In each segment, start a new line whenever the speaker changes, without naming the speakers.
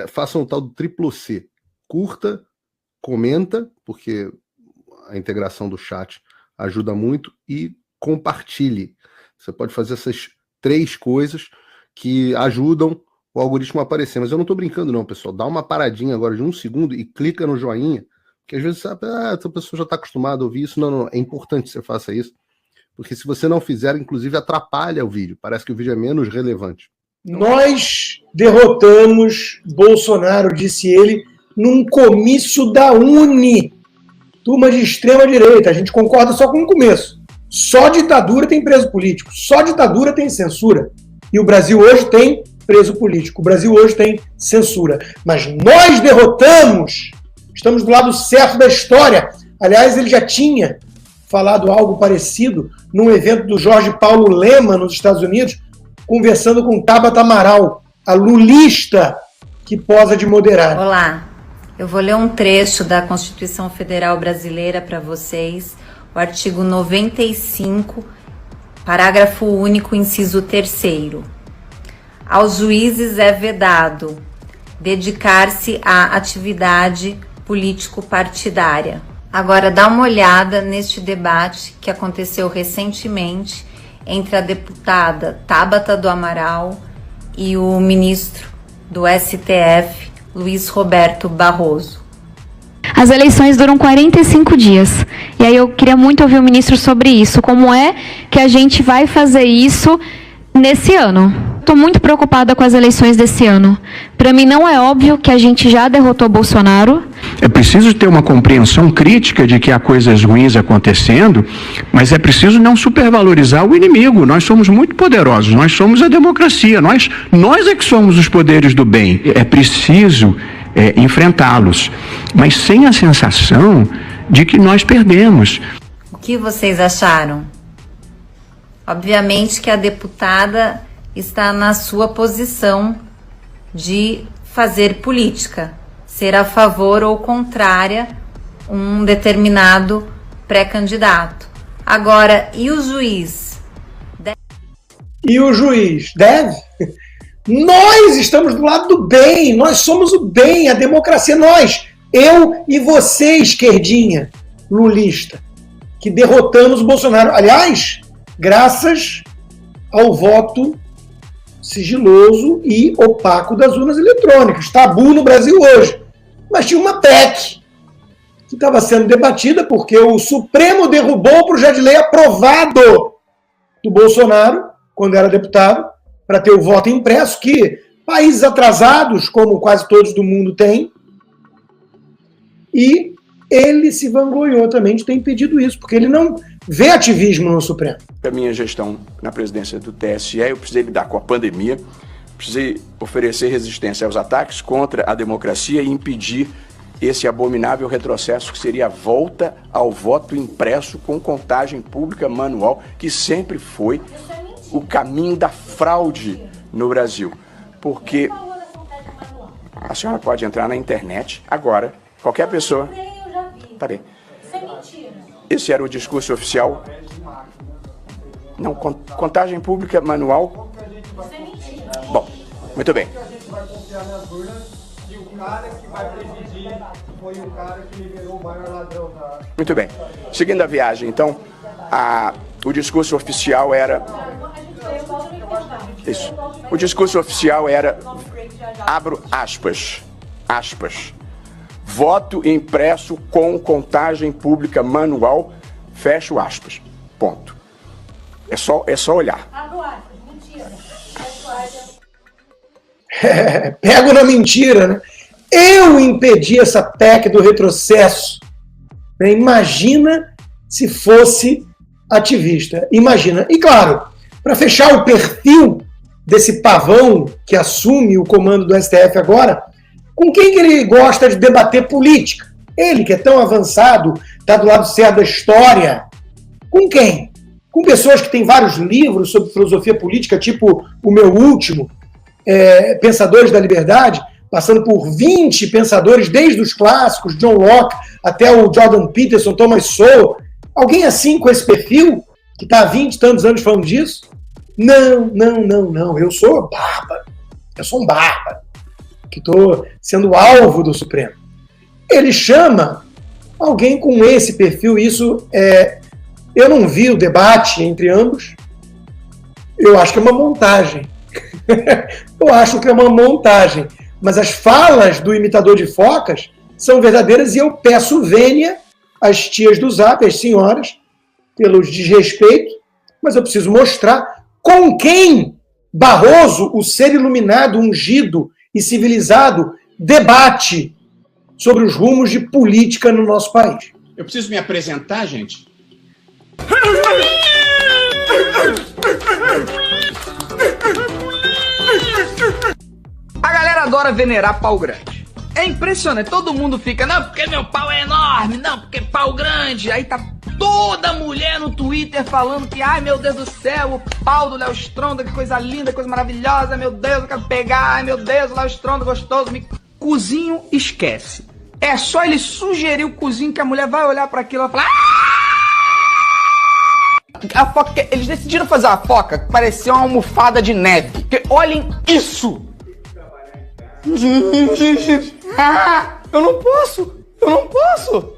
façam o tal do triplo C. Curta, comenta, porque a integração do chat ajuda muito, e compartilhe. Você pode fazer essas 3 coisas que ajudam o algoritmo a aparecer. Mas eu não estou brincando não, pessoal. Dá uma paradinha agora de 1 segundo e clica no joinha, porque às vezes sabe, essa pessoa já está acostumada a ouvir isso. Não, é importante que você faça isso, porque se você não fizer, inclusive atrapalha o vídeo. Parece que o vídeo é menos relevante.
Nós derrotamos Bolsonaro, disse ele, num comício da UNE, turma de extrema-direita. A gente concorda só com o começo. Só ditadura tem preso político, só ditadura tem censura. E o Brasil hoje tem preso político, o Brasil hoje tem censura. Mas nós derrotamos, estamos do lado certo da história. Aliás, ele já tinha falado algo parecido num evento do Jorge Paulo Lema, nos Estados Unidos, conversando com Tabata Amaral, a lulista que posa de moderada.
Olá, eu vou ler um trecho da Constituição Federal Brasileira para vocês, o artigo 95, parágrafo único, inciso 3º. Aos juízes é vedado dedicar-se à atividade político-partidária. Agora dá uma olhada neste debate que aconteceu recentemente entre a deputada Tabata do Amaral e o ministro do STF, Luiz Roberto Barroso.
As eleições duram 45 dias. E aí eu queria muito ouvir o ministro sobre isso. Como é que a gente vai fazer isso nesse ano? Estou muito preocupada com as eleições desse ano. Para mim não é óbvio que a gente já derrotou Bolsonaro.
É preciso ter uma compreensão crítica de que há coisas ruins acontecendo, mas é preciso não supervalorizar o inimigo. Nós somos muito poderosos, nós somos a democracia, nós é que somos os poderes do bem. É preciso enfrentá-los, mas sem a sensação de que nós perdemos.
O que vocês acharam? Obviamente que a deputada está na sua posição de fazer política, ser a favor ou contrária um determinado pré-candidato. Agora, e o juiz?
E o juiz deve? Nós estamos do lado do bem, nós somos o bem, a democracia, nós, eu e você, esquerdinha, lulista, que derrotamos o Bolsonaro. Aliás, graças ao voto sigiloso e opaco das urnas eletrônicas. Tabu no Brasil hoje. Mas tinha uma PEC que estava sendo debatida porque o Supremo derrubou o projeto de lei aprovado do Bolsonaro, quando era deputado, para ter o voto impresso, que países atrasados, como quase todos do mundo, têm. E ele se vangloriou também de ter impedido isso, porque ele não vê ativismo no Supremo.
A minha gestão na presidência do TSE, eu precisei lidar com a pandemia, precisei oferecer resistência aos ataques contra a democracia e impedir esse abominável retrocesso que seria a volta ao voto impresso com contagem pública manual, que sempre foi o caminho da fraude no Brasil. Porque a senhora pode entrar na internet agora, qualquer pessoa... Peraí. Esse era o discurso oficial. Não, contagem pública manual. Bom, muito bem. Muito bem. Seguindo a viagem, então, o discurso oficial era... Isso. O discurso oficial era, abro aspas, voto impresso com contagem pública manual, fecho aspas. Ponto. É só olhar.
Pego na mentira, né? Eu impedi essa PEC do retrocesso. Imagina se fosse ativista. Imagina. E claro, para fechar o perfil desse pavão que assume o comando do STF agora, com quem que ele gosta de debater política? Ele, que é tão avançado, está do lado certo da história. Com quem? Com pessoas que têm vários livros sobre filosofia política, tipo o meu último, Pensadores da Liberdade, passando por 20 pensadores, desde os clássicos, John Locke, até o Jordan Peterson, Thomas Sowell. Alguém assim, com esse perfil, que está há 20 e tantos anos falando disso? Não. Eu sou bárbaro. Eu sou um bárbaro. que estou sendo alvo do Supremo. Ele chama alguém com esse perfil. Isso eu não vi o debate entre ambos. Eu acho que é uma montagem. Eu acho que é uma montagem. Mas as falas do imitador de focas são verdadeiras e eu peço vênia às tias do Zap, às senhoras, pelo desrespeito, mas eu preciso mostrar com quem Barroso, o ser iluminado, ungido e civilizado, debate sobre os rumos de política no nosso país.
Eu preciso me apresentar, gente?
A galera adora venerar pau grande. É impressionante, todo mundo fica, não, porque meu pau é enorme, não, porque pau grande. Aí tá toda mulher no Twitter falando que, ai meu Deus do céu, o pau do Léo Stronda, que coisa linda, que coisa maravilhosa, meu Deus, eu quero pegar, ai meu Deus, o Léo Stronda gostoso. Cozinho esquece. É só ele sugerir o cozinho que a mulher vai olhar pra aquilo e vai falar... A foca, eles decidiram fazer uma foca que parecia uma almofada de neve. Porque olhem isso! Eu não posso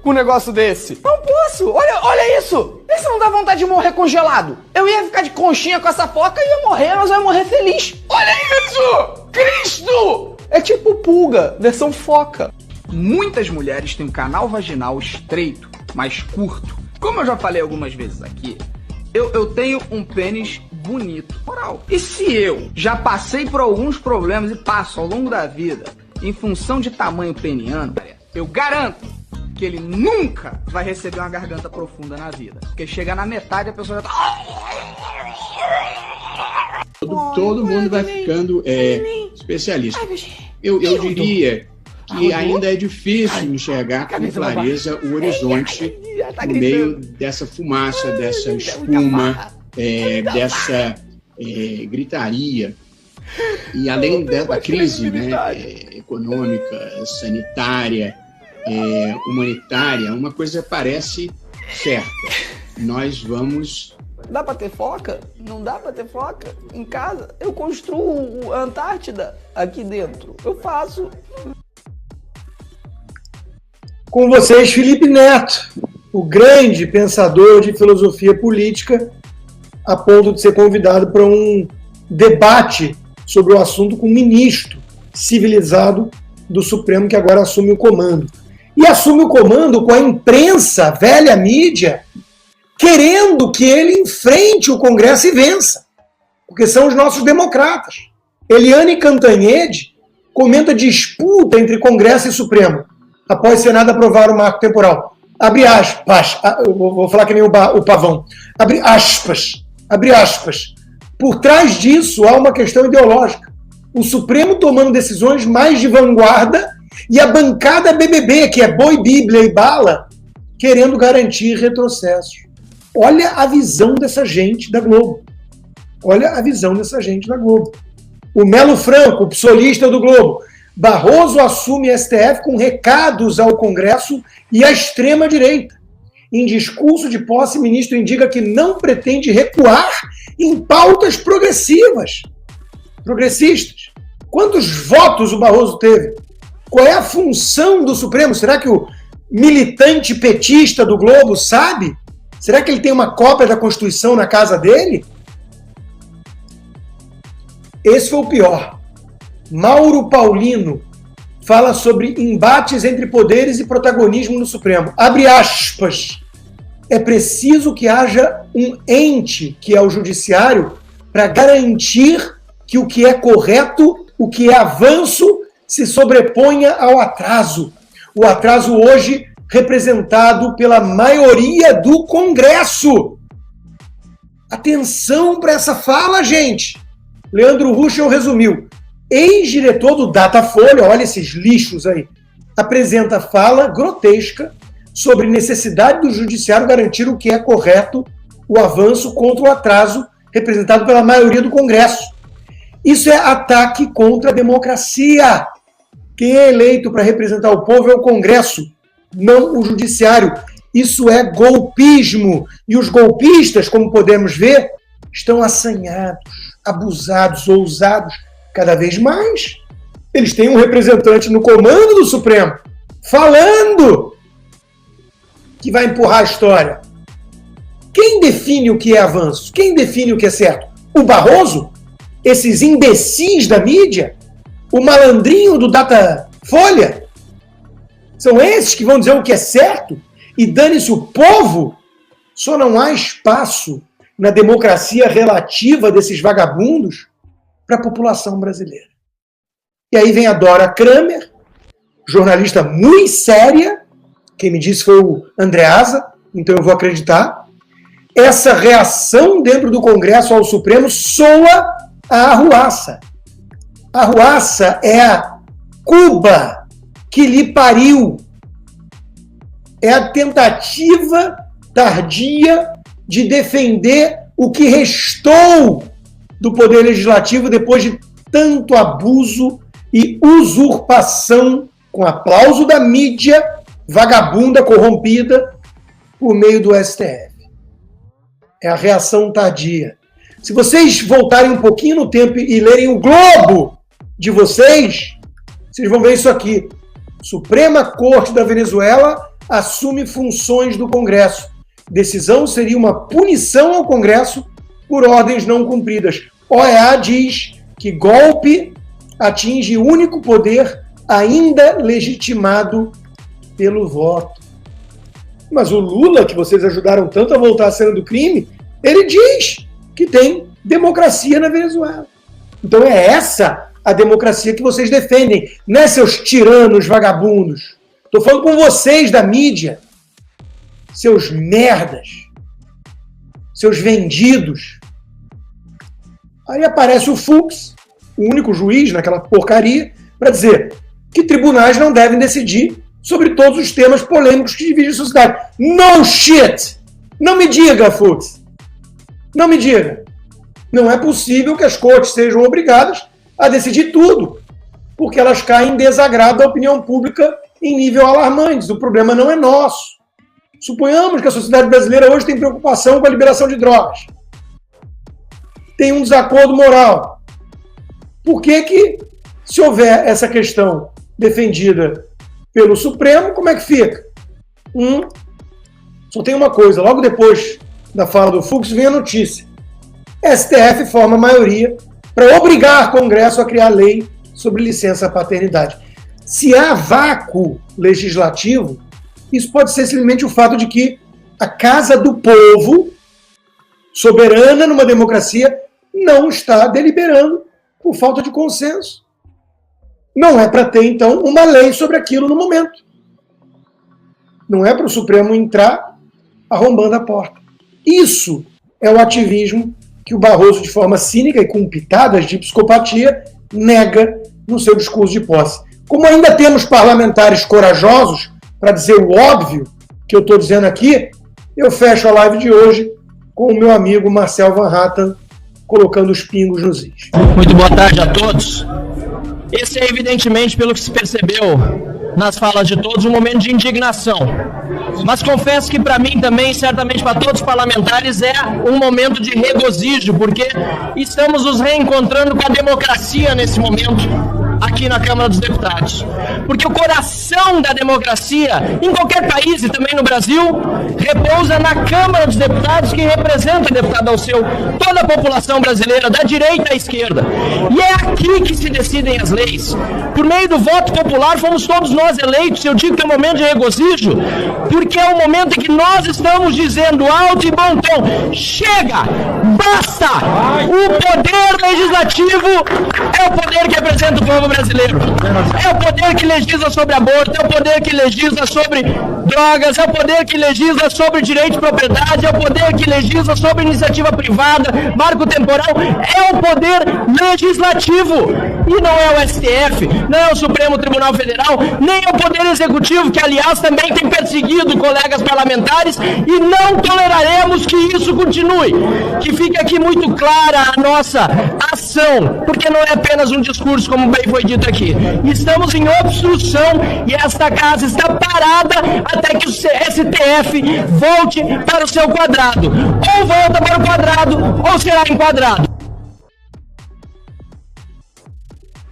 com um negócio desse. Não posso. Olha isso. Esse não dá vontade de morrer congelado. Eu ia ficar de conchinha com essa foca e ia morrer, mas eu ia morrer feliz. Olha isso! Cristo! É tipo pulga, versão foca. Muitas mulheres têm um canal vaginal estreito, mais curto. Como eu já falei algumas vezes aqui, eu tenho um pênis bonito, moral. E se eu já passei por alguns problemas e passo ao longo da vida em função de tamanho peniano, eu garanto que ele nunca vai receber uma garganta profunda na vida. Porque chega na metade a pessoa já tá...
Todo mundo vai ficando especialista. Eu diria que ainda é difícil enxergar com clareza o horizonte no meio dessa fumaça, dessa espuma, dessa gritaria. E além da crise, né, econômica, sanitária, humanitária, uma coisa parece certa. Nós vamos...
Dá pra ter foca? Não dá pra ter foca? Em casa? Eu construo a Antártida aqui dentro. Eu faço.
Com vocês, Felipe Neto, o grande pensador de filosofia política, a ponto de ser convidado para um debate sobre o assunto com um ministro civilizado do Supremo, que agora assume o comando. E assume o comando com a imprensa, velha mídia, querendo que ele enfrente o Congresso e vença, porque são os nossos democratas. Eliane Cantanhede comenta disputa entre Congresso e Supremo, após o Senado aprovar o marco temporal. Abre aspas, eu vou falar que nem o Pavão, abre aspas. Por trás disso há uma questão ideológica. O Supremo tomando decisões mais de vanguarda e a bancada BBB, que é boi, bíblia e bala, querendo garantir retrocessos. Olha a visão dessa gente da Globo. O Melo Franco, o psolista do Globo. Barroso assume STF com recados ao Congresso e à extrema-direita. Em discurso de posse, o ministro indica que não pretende recuar em pautas progressistas. Quantos votos o Barroso teve? Qual é a função do Supremo? Será que o militante petista do Globo sabe? Será que ele tem uma cópia da Constituição na casa dele? Esse foi o pior. Mauro Paulino fala sobre embates entre poderes e protagonismo no Supremo. Abre aspas. É preciso que haja um ente, que é o judiciário, para garantir que o que é correto, o que é avanço, se sobreponha ao atraso. O atraso hoje representado pela maioria do Congresso. Atenção para essa fala, gente. Leandro Ruschel resumiu. Ex-diretor do Datafolha, olha esses lixos aí, apresenta fala grotesca sobre necessidade do judiciário garantir o que é correto, o avanço contra o atraso representado pela maioria do Congresso. Isso é ataque contra a democracia. Quem é eleito para representar o povo é o Congresso, não o judiciário. Isso é golpismo. E os golpistas, como podemos ver, estão assanhados, abusados, ousados cada vez mais. Eles têm um representante no comando do Supremo falando que vai empurrar a história. Quem define o que é avanço? Quem define o que é certo? O Barroso? Esses imbecis da mídia? O malandrinho do Datafolha? São esses que vão dizer o que é certo? E dane-se o povo? Só não há espaço na democracia relativa desses vagabundos para a população brasileira. E aí vem a Dora Kramer, jornalista muito séria, quem me disse foi o Andreasa, então eu vou acreditar. Essa reação dentro do Congresso ao Supremo soa a arruaça. A arruaça é a Cuba que lhe pariu. É a tentativa tardia de defender o que restou do Poder Legislativo depois de tanto abuso e usurpação, com aplauso da mídia vagabunda, corrompida, por meio do STF. É a reação tardia. Se vocês voltarem um pouquinho no tempo e lerem o Globo de vocês vão ver isso aqui. Suprema Corte da Venezuela assume funções do Congresso. Decisão seria uma punição ao Congresso por ordens não cumpridas. OEA diz que golpe atinge o único poder ainda legitimado pelo voto. Mas o Lula, que vocês ajudaram tanto a voltar à cena do crime, ele diz que tem democracia na Venezuela. Então é essa a democracia que vocês defendem, né, seus tiranos vagabundos? Estou falando com vocês da mídia, seus merdas, seus vendidos. Aí aparece o Fux, o único juiz naquela porcaria, para dizer que tribunais não devem decidir sobre todos os temas polêmicos que dividem a sociedade. No shit! Não me diga, Fux. Não me diga. Não é possível que as cortes sejam obrigadas a decidir tudo, porque elas caem em desagrado da opinião pública em nível alarmante. O problema não é nosso. Suponhamos que a sociedade brasileira hoje tem preocupação com a liberação de drogas. Tem um desacordo moral. Por que, se houver essa questão defendida pelo Supremo, como é que fica? Só tem uma coisa. Logo depois da fala do Fux, vem a notícia. STF forma maioria para obrigar o Congresso a criar lei sobre licença paternidade. Se há vácuo legislativo, isso pode ser simplesmente o fato de que a Casa do Povo, soberana numa democracia, não está deliberando por falta de consenso. Não é para ter, então, uma lei sobre aquilo no momento. Não é para o Supremo entrar arrombando a porta. Isso é o ativismo que o Barroso, de forma cínica e com pitadas de psicopatia, nega no seu discurso de posse. Como ainda temos parlamentares corajosos para dizer o óbvio que eu estou dizendo aqui, eu fecho a live de hoje com o meu amigo Marcel Van Hatten colocando os pingos nos is.
Muito boa tarde a todos. Esse é, evidentemente, pelo que se percebeu nas falas de todos, um momento de indignação. Mas confesso que para mim também, certamente para todos os parlamentares, é um momento de regozijo, porque estamos nos reencontrando com a democracia nesse momento, aqui na Câmara dos Deputados. Porque o coração da democracia, em qualquer país e também no Brasil, repousa na Câmara dos Deputados, que representa, deputado Alceu, toda a população brasileira, da direita à esquerda. E é aqui que se decidem as leis. Por meio do voto popular, fomos todos nós eleitos. Eu digo que é um momento de regozijo, porque é o momento em que nós estamos dizendo alto e bom tom: chega, basta! O poder legislativo é o poder que representa o povo brasileiro. É o poder que legisla sobre aborto, é o poder que legisla sobre drogas, é o poder que legisla sobre direito de propriedade, é o poder que legisla sobre iniciativa privada, marco temporal, é o poder legislativo. E não é o STF, não é o Supremo Tribunal Federal, nem é o Poder Executivo, que aliás também tem perseguido colegas parlamentares, e não toleraremos que isso continue. Que fique aqui muito clara a nossa ação, porque não é apenas um discurso, como bem foi dito aqui. Estamos em obstrução e esta casa está parada até que o STF volte para o seu quadrado. Ou volta para o quadrado, ou será enquadrado.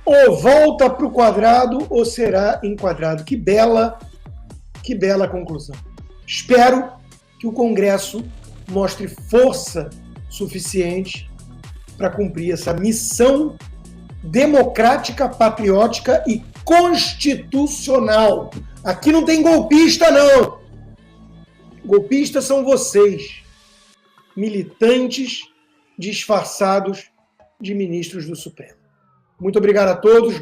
ou volta para o quadrado ou será enquadrado. Que bela conclusão. Espero que o Congresso mostre força suficiente para cumprir essa missão democrática, patriótica e constitucional. Aqui não tem golpista, não. Golpistas são vocês, militantes disfarçados de ministros do Supremo. Muito obrigado a todos.